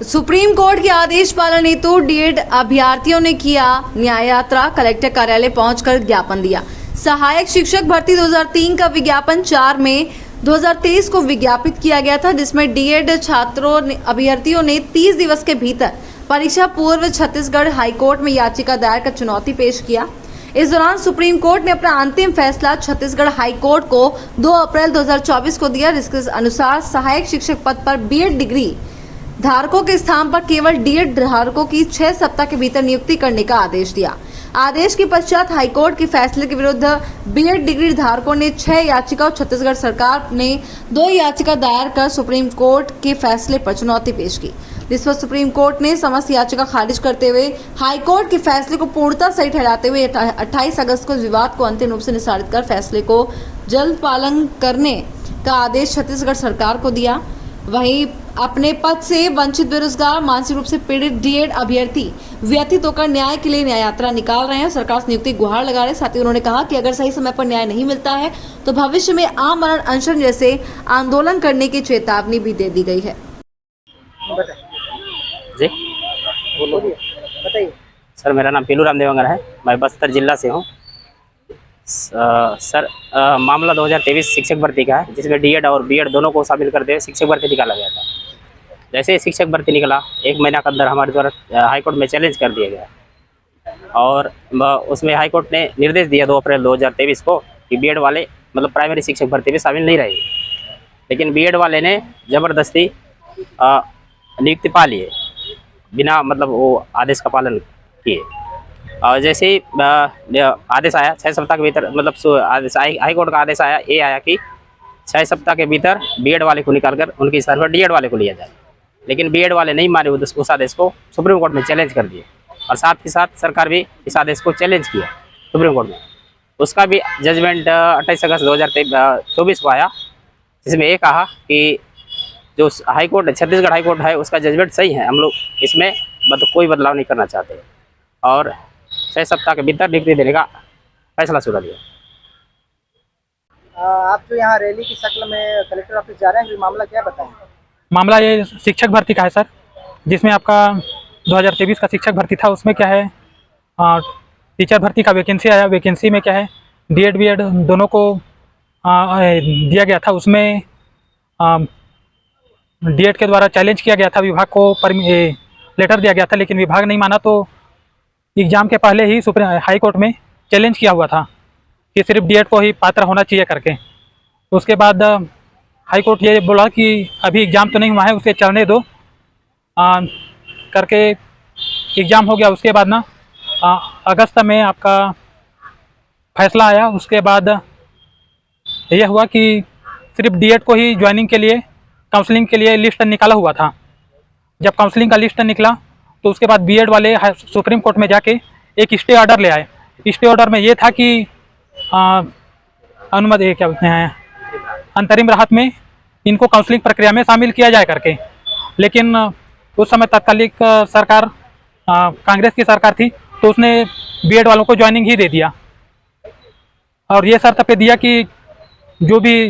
Supreme court के आदेश पालन हेतु डीएड अभ्यर्थियों ने किया न्याय यात्रा। कलेक्टर कार्यालय पहुंचकर ज्ञापन दिया। सहायक शिक्षक भर्ती 2003 का विज्ञापन 4 मई 2023 को विज्ञापित किया गया था, जिसमें डीएड अभ्यर्थियों ने 30 दिवस के भीतर परीक्षा पूर्व छत्तीसगढ़ हाईकोर्ट में याचिका दायर कर चुनौती पेश किया। इस दौरान सुप्रीम कोर्ट ने अपना अंतिम फैसला छत्तीसगढ़ हाईकोर्ट को 2 अप्रैल 2024 को दिया, जिसके अनुसार सहायक शिक्षक पद पर बीएड डिग्री धारकों के स्थान पर केवल डीएड धारकों की 6 सप्ताह के भीतर नियुक्ति करने का आदेश दिया। आदेश के पश्चात हाईकोर्ट के फैसले के विरुद्ध बीएड डिग्री धारकों ने 6 याचिका और छत्तीसगढ़ सरकार ने 2 याचिका दायर कर सुप्रीम कोर्ट के फैसले पर चुनौती पेश की, जिस पर सुप्रीम कोर्ट ने समस्त याचिका खारिज करते हुए हाईकोर्ट के फैसले को पूर्णतः सही ठहराते हुए 28 अगस्त को विवाद को अंतिम रूप से निस्तारित कर फैसले को जल्द पालन करने का आदेश छत्तीसगढ़ सरकार को दिया। वहीं अपने पद से वंचित बेरोजगार मानसिक रूप से पीड़ित डीएड अभ्यर्थी व्यथित होकर न्याय के लिए न्याय यात्रा निकाल रहे हैं, सरकार से नियुक्ति गुहार लगा रहे हैं। साथ ही उन्होंने कहा कि अगर सही समय पर न्याय नहीं मिलता है तो भविष्य में आमरण अनशन जैसे आंदोलन करने की चेतावनी भी दे दी गई है। जी बताइए सर, मेरा नाम पीलू राम देवंगर है। मैं बस्तर जिला से हूँ। सर मामला 2023 शिक्षक भर्ती का है, जिसमें डीएड और बीएड दोनों को शामिल करते हुए शिक्षक भर्ती निकाला गया था। जैसे ही शिक्षक भर्ती निकला 1 महीना के अंदर हमारे द्वारा हाईकोर्ट में चैलेंज कर दिया गया और उसमें हाईकोर्ट ने निर्देश दिया 2 अप्रैल 2023 को कि बीएड वाले मतलब प्राइमरी शिक्षक भर्ती में शामिल नहीं रहेंगे, लेकिन बीएड वाले ने ज़बरदस्ती नियुक्ति पा लिए बिना मतलब वो आदेश का पालन किए। और जैसे ही आदेश आया 6 सप्ताह के भीतर मतलब आदेश हाईकोर्ट का आदेश आया, ये आया कि 6 सप्ताह के भीतर बीएड वाले को निकालकर उनकी स्थान पर डीएड वाले को लिया जाए, लेकिन बीएड वाले नहीं माने उस आदेश को, सुप्रीम कोर्ट में चैलेंज कर दिए और साथ ही साथ सरकार भी इस आदेश को चैलेंज किया सुप्रीम कोर्ट में। उसका भी जजमेंट 28 अगस्त 2024 को आया, जिसमें ये कहा कि जो हाईकोर्ट छत्तीसगढ़ हाईकोर्ट है उसका जजमेंट सही है, हम लोग इसमें कोई बदलाव नहीं करना चाहते और 6 सप्ताह के भीतर नियुक्ति देने का फैसला सुना दिया। आप जो यहाँ रैली की शक्ल में कलेक्टर ऑफिस जा रहे हैं, मामला क्या बताएं? मामला ये शिक्षक भर्ती का है सर, जिसमें आपका 2023 का शिक्षक भर्ती था। उसमें क्या है टीचर भर्ती का वैकेंसी आया। वैकेंसी में क्या है डीएड बीएड दोनों को दिया गया था। उसमें डीएड के द्वारा चैलेंज किया गया था, विभाग को लेटर दिया गया था, लेकिन विभाग नहीं माना। तो एग्ज़ाम के पहले ही सुप्रीम हाई कोर्ट में चैलेंज किया हुआ था कि सिर्फ डीएड को ही पात्र होना चाहिए करके। उसके बाद हाई कोर्ट ये बोला कि अभी एग्ज़ाम तो नहीं हुआ है, उसे चलने दो करके एग्ज़ाम हो गया। उसके बाद ना अगस्त में आपका फैसला आया। उसके बाद यह हुआ कि सिर्फ डीएड को ही ज्वाइनिंग के लिए काउंसलिंग के लिए लिस्ट निकाला हुआ था। जब काउंसलिंग का लिस्ट निकला तो उसके बाद बीएड वाले सुप्रीम कोर्ट में जाके एक स्टे ऑर्डर ले आए। स्टे ऑर्डर में ये था कि अनुमति क्या बोलते हैं अंतरिम राहत में इनको काउंसलिंग प्रक्रिया में शामिल किया जाए करके। लेकिन उस समय तत्कालिक सरकार कांग्रेस की सरकार थी, तो उसने बीएड वालों को ज्वाइनिंग ही दे दिया और ये शर्त पे दिया कि जो भी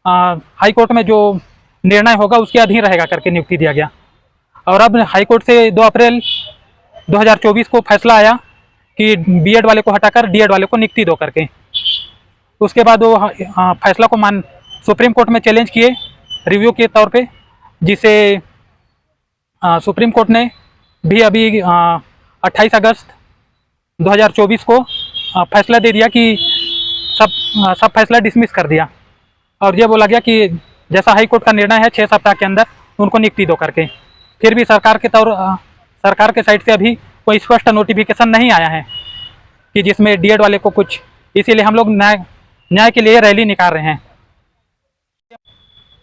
हाई कोर्ट में जो निर्णय होगा उसके अधीन रहेगा करके नियुक्ति दिया गया। और अब हाई कोर्ट से 2 अप्रैल 2024 को फैसला आया कि बीएड वाले को हटाकर डीएड वाले को नियुक्ति दो करके। उसके बाद वो फैसला को सुप्रीम कोर्ट में चैलेंज किए रिव्यू के तौर पे, जिसे सुप्रीम कोर्ट ने भी अभी 28 अगस्त 2024 को फैसला दे दिया कि सब फैसला डिसमिस कर दिया और ये बोला गया कि जैसा हाई कोर्ट का निर्णय है 6 सप्ताह के अंदर उनको नियुक्ति दो करके। फिर भी सरकार के साइड से अभी कोई स्पष्ट नोटिफिकेशन नहीं आया है कि जिसमें डीएड वाले को कुछ, इसीलिए हम लोग न्याय के लिए रैली निकाल रहे हैं।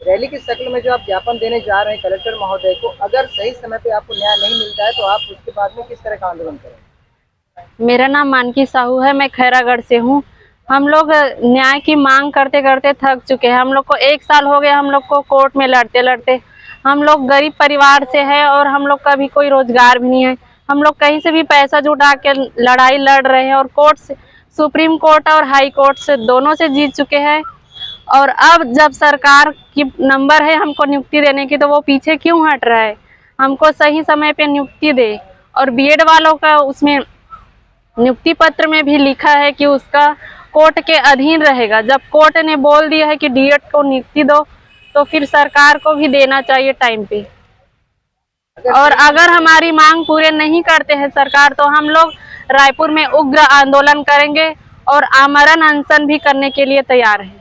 रैली की शक्ल में जो आप ज्ञापन देने जा रहे हैं कलेक्टर महोदय को, अगर सही समय पे आपको न्याय नहीं मिलता है तो आप उसके बाद में किस तरह का आंदोलन करेंगे? मेरा नाम मानकी साहू है, मैं खैरागढ़ से हूँ। हम लोग न्याय की मांग करते करते थक चुके हैं। हम लोग को 1 साल हो गया हम लोग को कोर्ट में लड़ते लड़ते। हम लोग गरीब परिवार से है और हम लोग का भी कोई रोजगार भी नहीं है। हम लोग कहीं से भी पैसा जुटा के लड़ाई लड़ रहे हैं और कोर्ट से, सुप्रीम कोर्ट और हाई कोर्ट से दोनों से जीत चुके हैं। और अब जब सरकार की नंबर है हमको नियुक्ति देने की, तो वो पीछे क्यों हट रहा है? हमको सही समय पे नियुक्ति दे। और बीएड वालों का उसमें नियुक्ति पत्र में भी लिखा है कि उसका कोर्ट के अधीन रहेगा। जब कोर्ट ने बोल दिया है कि डीएड को नियुक्ति दो, तो फिर सरकार को भी देना चाहिए टाइम पे। और अगर हमारी मांग पूरे नहीं करते हैं सरकार, तो हम लोग रायपुर में उग्र आंदोलन करेंगे और आमरण अनशन भी करने के लिए तैयार हैं।